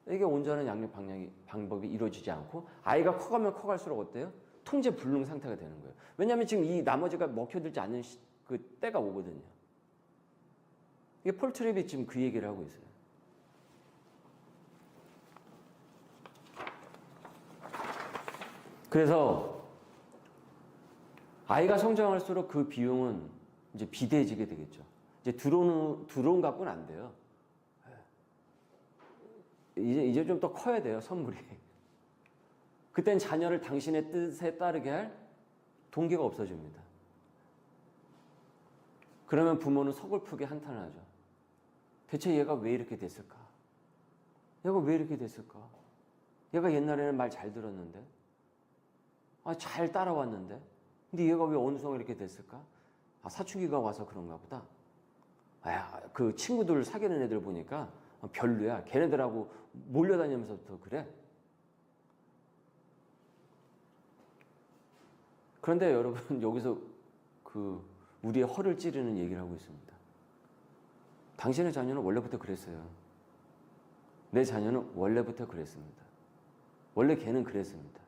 이게 온전한 양육 방법이 이루어지지 않고 아이가 커가면 커갈수록 어때요? 통제 불능 상태가 되는 거예요. 왜냐하면 지금 이 나머지가 먹혀들지 않는 그 때가 오거든요. 이게 폴 트랩이 지금 그 얘기를 하고 있어요. 그래서 아이가 성장할수록 그 비용은 이제 비대해지게 되겠죠. 이제 드론 갖고는 안 돼요. 이제 좀 더 커야 돼요, 선물이. 그땐 자녀를 당신의 뜻에 따르게 할 동기가 없어집니다. 그러면 부모는 서글프게 한탄하죠. 대체 얘가 왜 이렇게 됐을까? 얘가 왜 이렇게 됐을까? 얘가 옛날에는 말 잘 들었는데, 잘 따라왔는데, 근데 얘가 왜 어느 순간 이렇게 됐을까? 사춘기가 와서 그런가 보다. 그 친구들 사귀는 애들 보니까 별로야. 걔네들하고 몰려다니면서부터 그래. 그런데 여러분, 여기서 우리의 허를 찌르는 얘기를 하고 있습니다. 당신의 자녀는 원래부터 그랬어요. 내 자녀는 원래부터 그랬습니다. 원래 걔는 그랬습니다.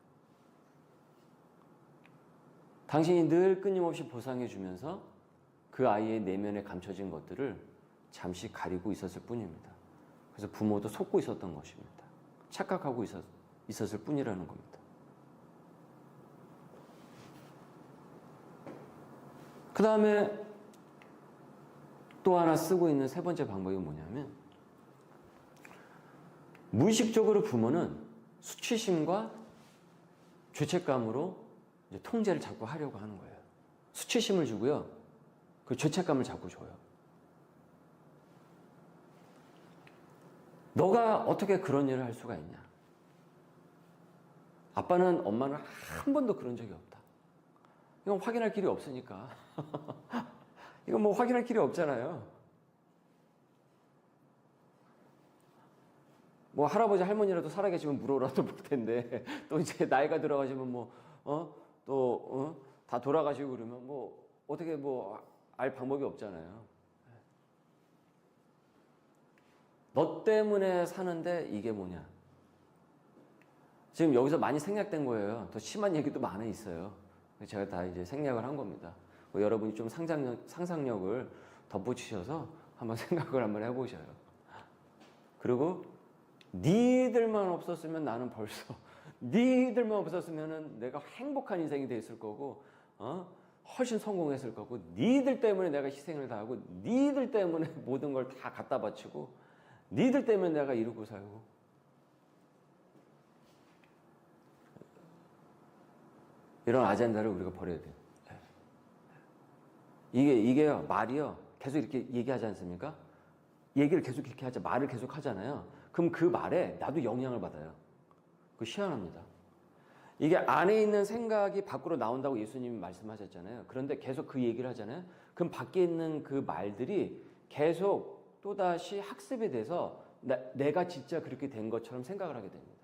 당신이 늘 끊임없이 보상해 주면서 그 아이의 내면에 감춰진 것들을 잠시 가리고 있었을 뿐입니다. 그래서 부모도 속고 있었던 것입니다. 착각하고 있었을 뿐이라는 겁니다. 그 다음에 또 하나 쓰고 있는 세 번째 방법이 뭐냐면, 무의식적으로 부모는 수치심과 죄책감으로 이제 통제를 자꾸 하려고 하는 거예요. 수치심을 주고요. 그 죄책감을 자꾸 줘요. 너가 어떻게 그런 일을 할 수가 있냐? 아빠는 엄마는 한 번도 그런 적이 없다. 이건 확인할 길이 없으니까. 이건 뭐 확인할 길이 없잖아요. 뭐 할아버지 할머니라도 살아계시면 물어라도 볼 텐데, 또 이제 나이가 들어가시면 다 돌아가시고 그러면 어떻게 알 방법이 없잖아요. 너 때문에 사는데 이게 뭐냐? 지금 여기서 많이 생략된 거예요. 더 심한 얘기도 많이 있어요. 제가 다 이제 생략을 한 겁니다. 여러분이 좀 상상력을 덧붙이셔서 한번 생각을 한번 해보셔요. 그리고 니들만 없었으면 나는 벌써 니들만 없었으면 내가 행복한 인생이 돼 있을 거고, 훨씬 성공했을 거고, 니들 때문에 내가 희생을 다 하고, 니들 때문에 모든 걸 다 갖다 바치고, 니들 때문에 내가 이루고 살고. 이런 아젠다를 우리가 버려야 돼요. 이게요, 말이요, 계속 이렇게 얘기하지 않습니까? 얘기를 계속 이렇게 하자, 말을 계속 하잖아요. 그럼 그 말에 나도 영향을 받아요. 그거 희한합니다. 이게 안에 있는 생각이 밖으로 나온다고 예수님이 말씀하셨잖아요. 그런데 계속 그 얘기를 하잖아요. 그럼 밖에 있는 그 말들이 계속 또다시 학습이 돼서 내가 진짜 그렇게 된 것처럼 생각을 하게 됩니다.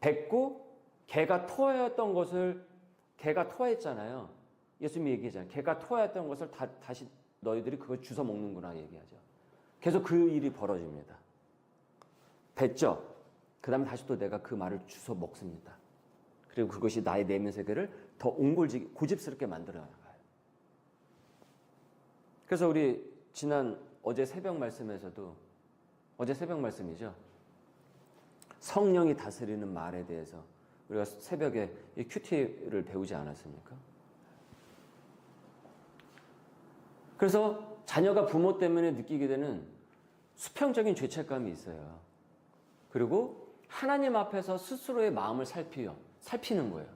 뱉고 개가 토하였던 것을, 개가 토했잖아요. 예수님이 얘기하잖아요. 개가 토하였던 것을 다시 너희들이 그걸 주워 먹는구나 얘기하죠. 계속 그 일이 벌어집니다. 뱉죠. 그 다음에 다시 또 내가 그 말을 주워 먹습니다. 그리고 그것이 나의 내면 세계를 더 옹골지게 고집스럽게 만들어 나가요. 그래서 우리 어제 새벽 말씀에서도, 어제 새벽 말씀이죠. 성령이 다스리는 말에 대해서 우리가 새벽에 이 큐티를 배우지 않았습니까? 그래서 자녀가 부모 때문에 느끼게 되는 수평적인 죄책감이 있어요. 그리고 하나님 앞에서 스스로의 마음을 살피는 거예요.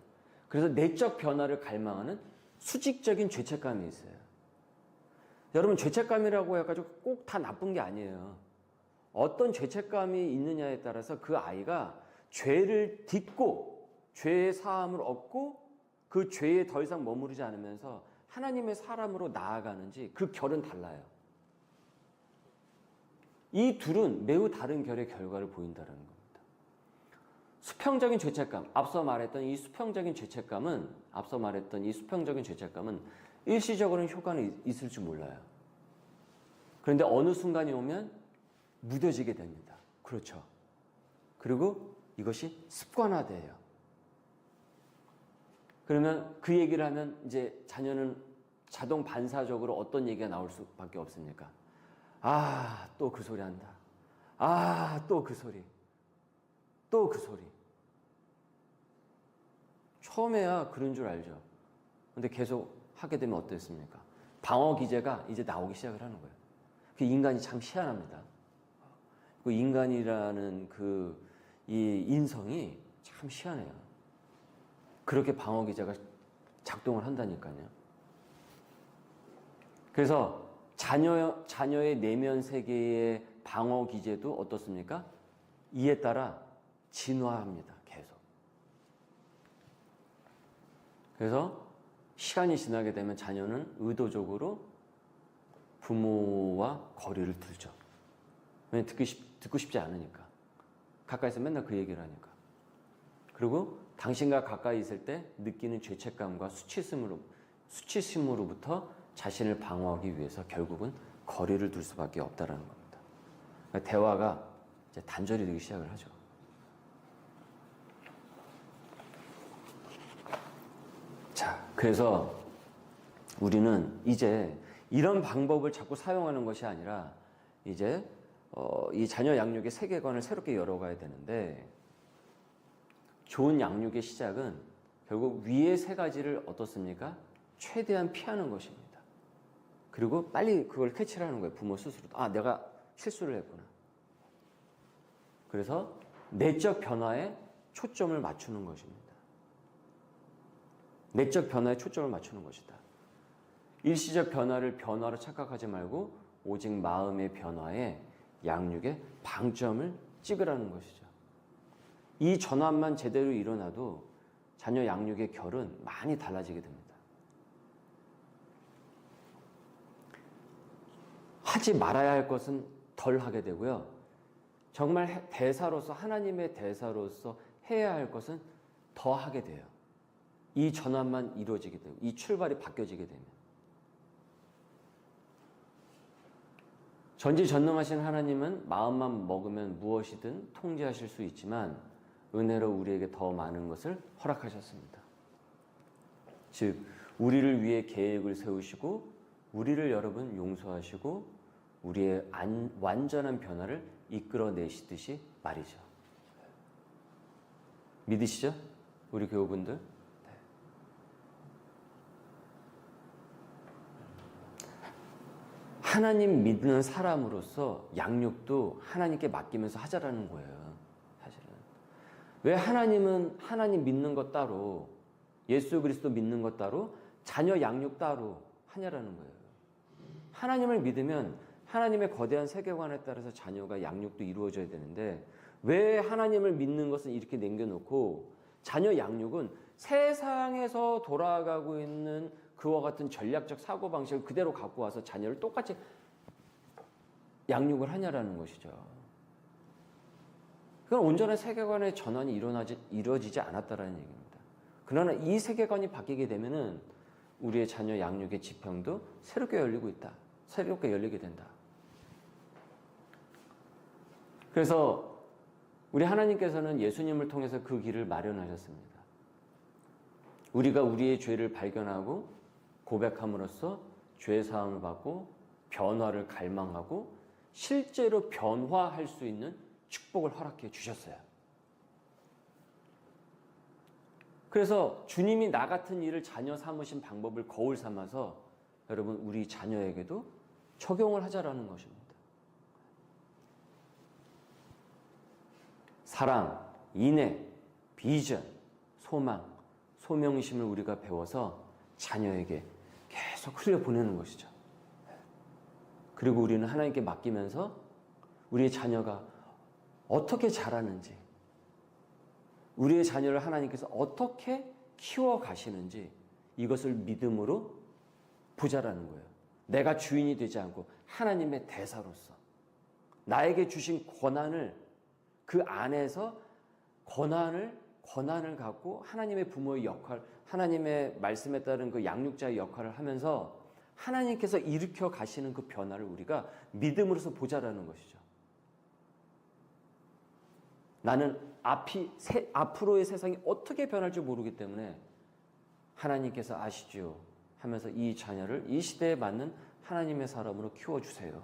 그래서 내적 변화를 갈망하는 수직적인 죄책감이 있어요. 여러분, 죄책감이라고 해가지고 꼭 다 나쁜 게 아니에요. 어떤 죄책감이 있느냐에 따라서 그 아이가 죄를 딛고 죄의 사함을 얻고 그 죄에 더 이상 머무르지 않으면서 하나님의 사람으로 나아가는지 그 결은 달라요. 이 둘은 매우 다른 결의 결과를 보인다는 겁니다. 수평적인 죄책감, 앞서 말했던 이 수평적인 죄책감은 일시적으로는 효과는 있을 줄 몰라요. 그런데 어느 순간이 오면 무뎌지게 됩니다. 그렇죠. 그리고 이것이 습관화돼요. 그러면 그 얘기를 하면 이제 자녀는 자동 반사적으로 어떤 얘기가 나올 수밖에 없습니까? 아, 또 그 소리 한다. 아, 또 그 소리. 또 그 소리. 처음에야 그런 줄 알죠. 근데 계속 하게 되면 어땠습니까? 방어 기제가 이제 나오기 시작을 하는 거예요. 그 인간이 참 희한합니다. 그 인간이라는 이 인성이 참 희한해요. 그렇게 방어 기제가 작동을 한다니까요. 그래서 자녀의 내면 세계의 방어 기제도 어떻습니까? 이에 따라 진화합니다. 계속. 그래서 시간이 지나게 되면 자녀는 의도적으로 부모와 거리를 두죠. 왜냐면 듣고 싶지 않으니까. 가까이서 맨날 그 얘기를 하니까. 그리고 당신과 가까이 있을 때 느끼는 죄책감과 수치심으로부터 자신을 방어하기 위해서 결국은 거리를 둘 수밖에 없다는 겁니다. 그러니까 대화가 이제 단절이 되기 시작을 하죠. 자, 그래서 우리는 이제 이런 방법을 자꾸 사용하는 것이 아니라 이제 이 자녀 양육의 세계관을 새롭게 열어가야 되는데, 좋은 양육의 시작은 결국 위의 세 가지를 어떻습니까? 최대한 피하는 것입니다. 그리고 빨리 그걸 캐치를 하는 거예요. 부모 스스로도. 아, 내가 실수를 했구나. 그래서 내적 변화에 초점을 맞추는 것입니다. 내적 변화에 초점을 맞추는 것이다. 일시적 변화를 변화로 착각하지 말고 오직 마음의 변화에 양육에 방점을 찍으라는 것이죠. 이 전환만 제대로 일어나도 자녀 양육의 결은 많이 달라지게 됩니다. 하지 말아야 할 것은 덜 하게 되고요. 정말 대사로서, 하나님의 대사로서 해야 할 것은 더 하게 돼요. 이 전환만 이루어지게 되고, 이 출발이 바뀌어지게 되면. 전지전능하신 하나님은 마음만 먹으면 무엇이든 통제하실 수 있지만 은혜로 우리에게 더 많은 것을 허락하셨습니다. 즉, 우리를 위해 계획을 세우시고 우리를 여러분 용서하시고 우리의 완전한 변화를 이끌어내시듯이 말이죠. 믿으시죠? 우리 교우분들? 하나님 믿는 사람으로서 양육도 하나님께 맡기면서 하자라는 거예요. 사실은. 왜 하나님 믿는 것 따로, 예수 그리스도 믿는 것 따로, 자녀 양육 따로 하냐라는 거예요. 하나님을 믿으면 하나님의 거대한 세계관에 따라서 자녀가 양육도 이루어져야 되는데, 왜 하나님을 믿는 것은 이렇게 남겨놓고 자녀 양육은 세상에서 돌아가고 있는 그와 같은 전략적 사고방식을 그대로 갖고 와서 자녀를 똑같이 양육을 하냐라는 것이죠. 그건 온전한 세계관의 전환이 이루어지지 않았다라는 얘기입니다. 그러나 이 세계관이 바뀌게 되면은 우리의 자녀 양육의 지평도 새롭게 열리게 된다. 그래서 우리 하나님께서는 예수님을 통해서 그 길을 마련하셨습니다. 우리가 우리의 죄를 발견하고 고백함으로써 죄 사함을 받고 변화를 갈망하고 실제로 변화할 수 있는 축복을 허락해 주셨어요. 그래서 주님이 나 같은 일을 자녀 삼으신 방법을 거울 삼아서 여러분 우리 자녀에게도 적용을 하자라는 것입니다. 사랑, 인애, 비전, 소망, 소명심을 우리가 배워서 자녀에게 계속 흘려보내는 것이죠. 그리고 우리는 하나님께 맡기면서 우리의 자녀가 어떻게 자라는지, 우리의 자녀를 하나님께서 어떻게 키워가시는지 이것을 믿음으로 보자라는 거예요. 내가 주인이 되지 않고 하나님의 대사로서 나에게 주신 권한을 그 안에서 권한을 갖고 하나님의 부모의 역할, 하나님의 말씀에 따른 그 양육자의 역할을 하면서 하나님께서 일으켜 가시는 그 변화를 우리가 믿음으로서 보자라는 것이죠. 나는 앞으로의 세상이 어떻게 변할지 모르기 때문에 하나님께서 아시죠 하면서 이 자녀를 이 시대에 맞는 하나님의 사람으로 키워주세요.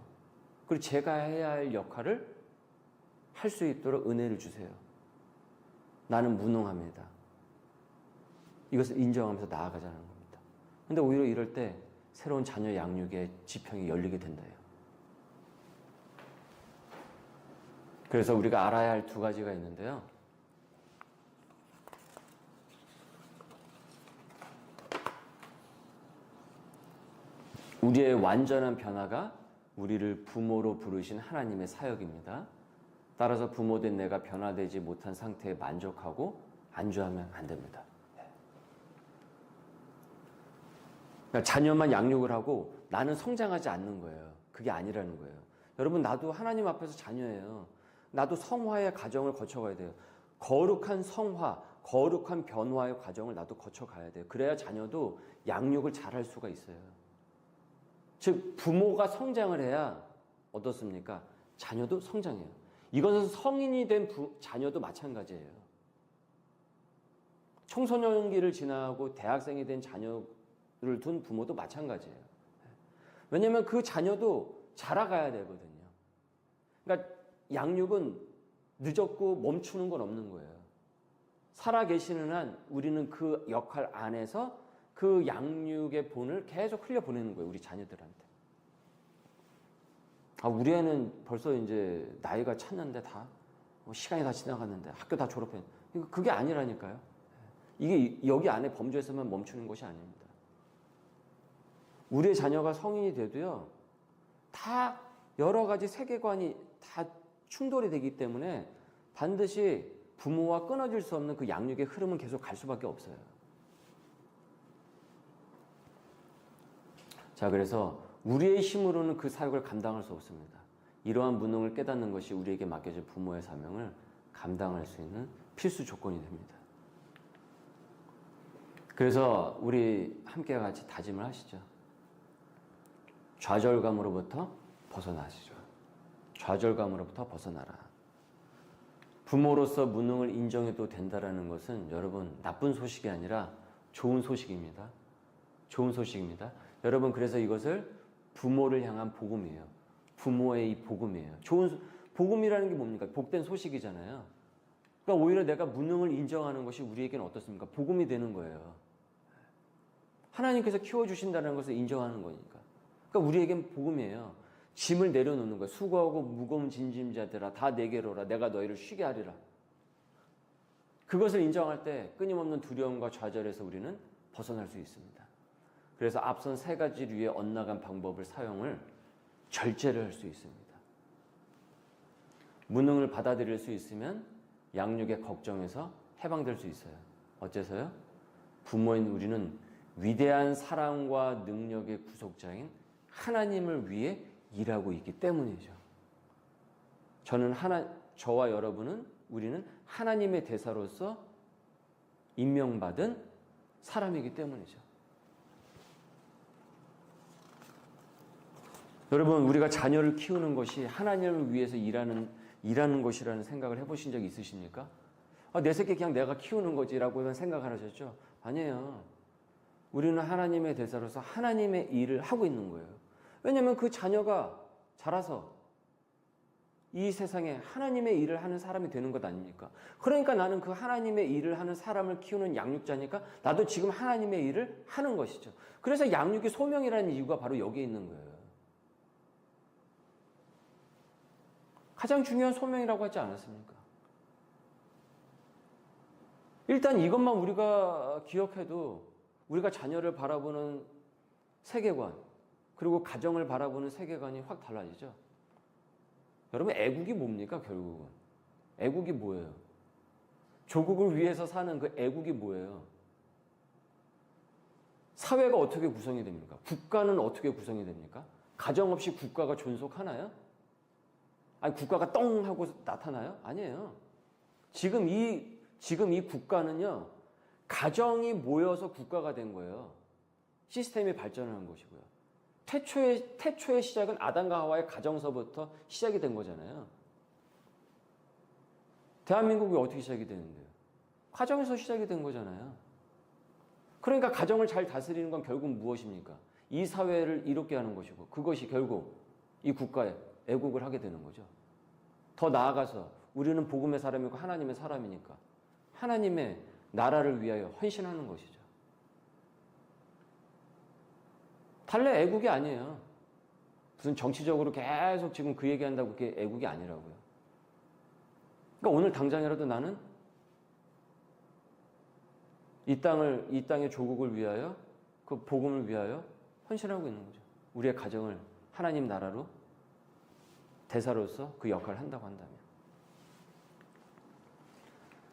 그리고 제가 해야 할 역할을 할 수 있도록 은혜를 주세요. 나는 무능합니다. 이것을 인정하면서 나아가자는 겁니다. 근데 오히려 이럴 때 새로운 자녀 양육의 지평이 열리게 된다요. 그래서 우리가 알아야 할 두 가지가 있는데요. 우리의 완전한 변화가 우리를 부모로 부르신 하나님의 사역입니다. 따라서 부모된 내가 변화되지 못한 상태에 만족하고 안주하면 안 됩니다. 그러니까 자녀만 양육을 하고 나는 성장하지 않는 거예요. 그게 아니라는 거예요. 여러분, 나도 하나님 앞에서 자녀예요. 나도 성화의 과정을 거쳐가야 돼요. 거룩한 성화, 거룩한 변화의 과정을 나도 거쳐가야 돼요. 그래야 자녀도 양육을 잘할 수가 있어요. 즉 부모가 성장을 해야 어떻습니까? 자녀도 성장해요. 이것은 성인이 된 자녀도 마찬가지예요. 청소년기를 지나고 대학생이 된 자녀를 둔 부모도 마찬가지예요. 왜냐하면 그 자녀도 자라가야 되거든요. 그러니까 양육은 늦었고 멈추는 건 없는 거예요. 살아 계시는 한 우리는 그 역할 안에서 그 양육의 본을 계속 흘려보내는 거예요. 우리 자녀들한테. 우리 애는 벌써 이제 나이가 찼는데 시간이 다 지나갔는데 학교 다 졸업했는데 그게 아니라니까요. 이게 여기 안에 범주에서만 멈추는 것이 아닙니다. 우리의 자녀가 성인이 돼도요. 다 여러 가지 세계관이 다 충돌이 되기 때문에 반드시 부모와 끊어질 수 없는 그 양육의 흐름은 계속 갈 수밖에 없어요. 자, 그래서 우리의 힘으로는 그 사역을 감당할 수 없습니다. 이러한 무능을 깨닫는 것이 우리에게 맡겨진 부모의 사명을 감당할 수 있는 필수 조건이 됩니다. 그래서 우리 함께 같이 다짐을 하시죠. 좌절감으로부터 벗어나시죠. 좌절감으로부터 벗어나라. 부모로서 무능을 인정해도 된다는 것은 여러분 나쁜 소식이 아니라 좋은 소식입니다. 좋은 소식입니다. 여러분, 그래서 이것을 부모를 향한 복음이에요. 부모의 이 복음이에요. 좋은 복음이라는 게 뭡니까? 복된 소식이잖아요. 그러니까 오히려 내가 무능을 인정하는 것이 우리에게는 어떻습니까? 복음이 되는 거예요. 하나님께서 키워주신다는 것을 인정하는 거니까. 그러니까 우리에겐 복음이에요. 짐을 내려놓는 거예요. 수고하고 무거운 짐짐자들아 다 내게로 오라. 내가 너희를 쉬게 하리라. 그것을 인정할 때 끊임없는 두려움과 좌절에서 우리는 벗어날 수 있습니다. 그래서 앞선 세 가지 류의 엇나간 방법을 사용을 절제를 할 수 있습니다. 무능을 받아들일 수 있으면 양육의 걱정에서 해방될 수 있어요. 어째서요? 부모인 우리는 위대한 사랑과 능력의 구속자인 하나님을 위해 일하고 있기 때문이죠. 저와 여러분은 우리는 하나님의 대사로서 임명받은 사람이기 때문이죠. 여러분, 우리가 자녀를 키우는 것이 하나님을 위해서 일하는 것이라는 생각을 해보신 적이 있으십니까? 내 새끼 그냥 내가 키우는 거지라고 생각을 하셨죠? 아니에요. 우리는 하나님의 대사로서 하나님의 일을 하고 있는 거예요. 왜냐하면 그 자녀가 자라서 이 세상에 하나님의 일을 하는 사람이 되는 것 아닙니까? 그러니까 나는 그 하나님의 일을 하는 사람을 키우는 양육자니까 나도 지금 하나님의 일을 하는 것이죠. 그래서 양육이 소명이라는 이유가 바로 여기에 있는 거예요. 가장 중요한 소명이라고 하지 않았습니까? 일단 이것만 우리가 기억해도 우리가 자녀를 바라보는 세계관, 그리고 가정을 바라보는 세계관이 확 달라지죠. 여러분, 애국이 뭡니까, 결국은? 애국이 뭐예요? 조국을 위해서 사는 그 애국이 뭐예요? 사회가 어떻게 구성이 됩니까? 국가는 어떻게 구성이 됩니까? 가정 없이 국가가 존속하나요? 아니, 국가가 똥 하고 나타나요? 아니에요. 지금 이 지금 이 국가는요, 가정이 모여서 국가가 된 거예요. 시스템이 발전한 것이고요. 태초의 시작은 아담과 하와의 가정서부터 시작이 된 거잖아요. 대한민국이 어떻게 시작이 되는데요? 가정에서 시작이 된 거잖아요. 그러니까 가정을 잘 다스리는 건 결국 무엇입니까? 이 사회를 이롭게 하는 것이고, 그것이 결국 이 국가에 애국을 하게 되는 거죠. 더 나아가서 우리는 복음의 사람이고 하나님의 사람이니까 하나님의 나라를 위하여 헌신하는 것이죠. 달래 애국이 아니에요. 무슨 정치적으로 계속 지금 그 얘기한다고 그게 애국이 아니라고요. 그러니까 오늘 당장이라도 나는 이 땅의 조국을 위하여, 그 복음을 위하여 헌신하고 있는 거죠. 우리의 가정을 하나님 나라로 대사로서 그 역할을 한다고 한다면.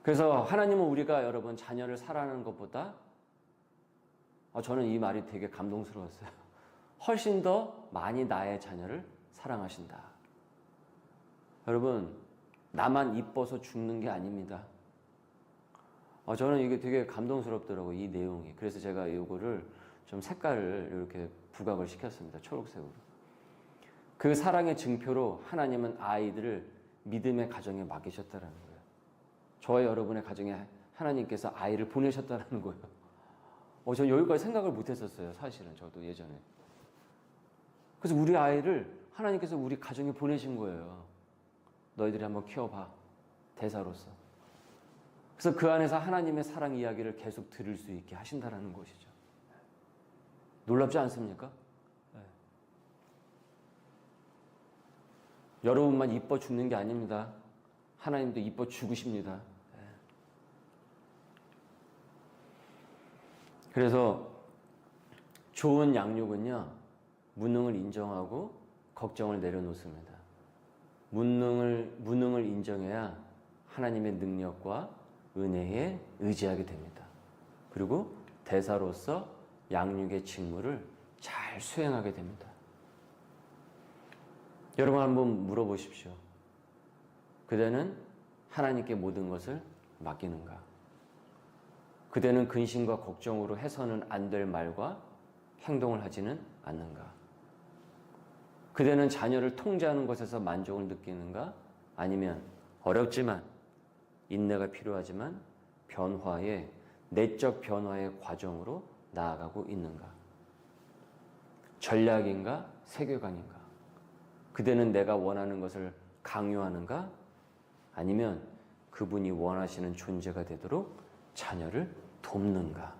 그래서 하나님은 우리가 여러분 자녀를 사랑하는 것보다, 저는 이 말이 되게 감동스러웠어요. 훨씬 더 많이 나의 자녀를 사랑하신다. 여러분, 나만 이뻐서 죽는 게 아닙니다. 저는 이게 되게 감동스럽더라고요, 이 내용이. 그래서 제가 이거를 좀 색깔을 이렇게 부각을 시켰습니다. 초록색으로. 그 사랑의 증표로 하나님은 아이들을 믿음의 가정에 맡기셨다는 거예요. 저와 여러분의 가정에 하나님께서 아이를 보내셨다는 거예요. 저는 여기까지 생각을 못 했었어요, 사실은. 저도 예전에. 그래서 우리 아이를 하나님께서 우리 가정에 보내신 거예요. 너희들이 한번 키워봐, 대사로서. 그래서 그 안에서 하나님의 사랑 이야기를 계속 들을 수 있게 하신다는 것이죠. 놀랍지 않습니까? 네. 여러분만 이뻐 죽는 게 아닙니다. 하나님도 이뻐 죽으십니다. 네. 그래서 좋은 양육은요, 무능을 인정하고 걱정을 내려놓습니다. 무능을 인정해야 하나님의 능력과 은혜에 의지하게 됩니다. 그리고 대사로서 양육의 직무를 잘 수행하게 됩니다. 여러분 한번 물어보십시오. 그대는 하나님께 모든 것을 맡기는가? 그대는 근심과 걱정으로 해서는 안 될 말과 행동을 하지는 않는가? 그대는 자녀를 통제하는 것에서 만족을 느끼는가? 아니면 어렵지만 인내가 필요하지만 내적 변화의 과정으로 나아가고 있는가? 전략인가? 세계관인가? 그대는 내가 원하는 것을 강요하는가? 아니면 그분이 원하시는 존재가 되도록 자녀를 돕는가?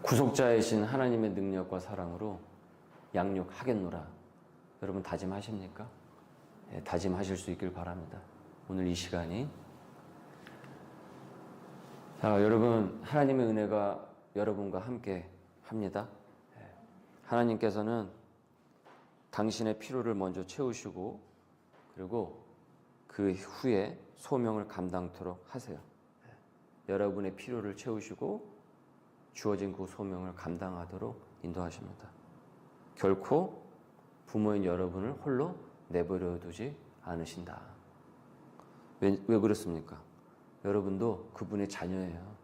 구속자이신 하나님의 능력과 사랑으로 양육하겠노라. 여러분 다짐하십니까? 네, 다짐하실 수 있길 바랍니다. 오늘 이 시간이. 자, 여러분, 하나님의 은혜가 여러분과 함께 합니다. 네. 하나님께서는 당신의 필요를 먼저 채우시고, 그리고 그 후에 소명을 감당토록 하세요. 네. 여러분의 필요를 채우시고 주어진 그 소명을 감당하도록 인도하십니다. 결코 부모인 여러분을 홀로 내버려 두지 않으신다. 왜 그렇습니까? 여러분도 그분의 자녀예요.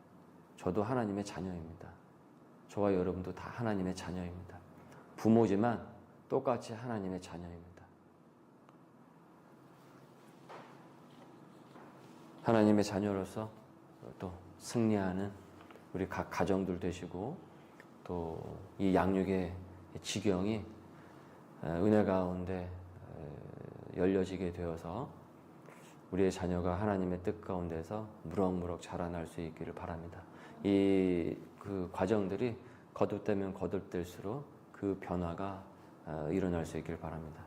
저도 하나님의 자녀입니다. 저와 여러분도 다 하나님의 자녀입니다. 부모지만 똑같이 하나님의 자녀입니다. 하나님의 자녀로서 또 승리하는 우리 각 가정들 되시고, 또 이 양육의 지경이 은혜 가운데 열려지게 되어서 우리의 자녀가 하나님의 뜻 가운데서 무럭무럭 자라날 수 있기를 바랍니다. 그 과정들이 거듭되면 거듭될수록 그 변화가 일어날 수 있기를 바랍니다.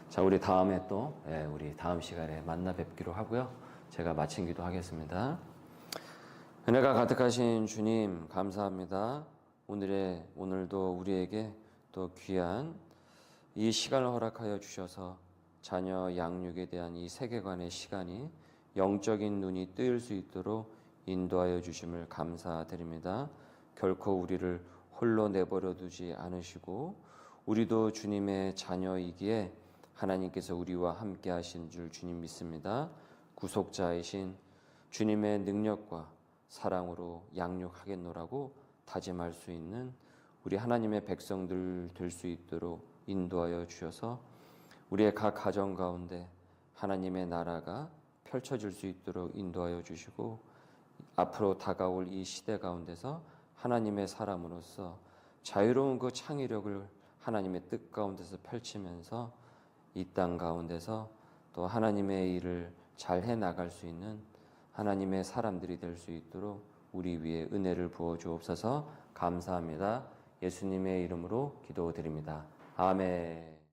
자, 우리 다음에 또 우리 다음 시간에 만나 뵙기로 하고요. 제가 마친 기도하겠습니다. 은혜가 가득하신 주님 감사합니다. 오늘도 우리에게 또 귀한 이 시간을 허락하여 주셔서 자녀 양육에 대한 이 세계관의 시간이 영적인 눈이 뜨일 수 있도록 인도하여 주심을 감사드립니다. 결코 우리를 홀로 내버려 두지 않으시고 우리도 주님의 자녀이기에 하나님께서 우리와 함께 하신 줄 주님 믿습니다. 구속자이신 주님의 능력과 사랑으로 양육하겠노라고 다짐할 수 있는 우리 하나님의 백성들 될 수 있도록 인도하여 주셔서 우리의 각 가정 가운데 하나님의 나라가 펼쳐질 수 있도록 인도하여 주시고 앞으로 다가올 이 시대 가운데서 하나님의 사람으로서 자유로운 그 창의력을 하나님의 뜻 가운데서 펼치면서 이 땅 가운데서 또 하나님의 일을 잘 해나갈 수 있는 하나님의 사람들이 될 수 있도록 우리 위에 은혜를 부어 주옵소서. 감사합니다. 예수님의 이름으로 기도드립니다. 아멘.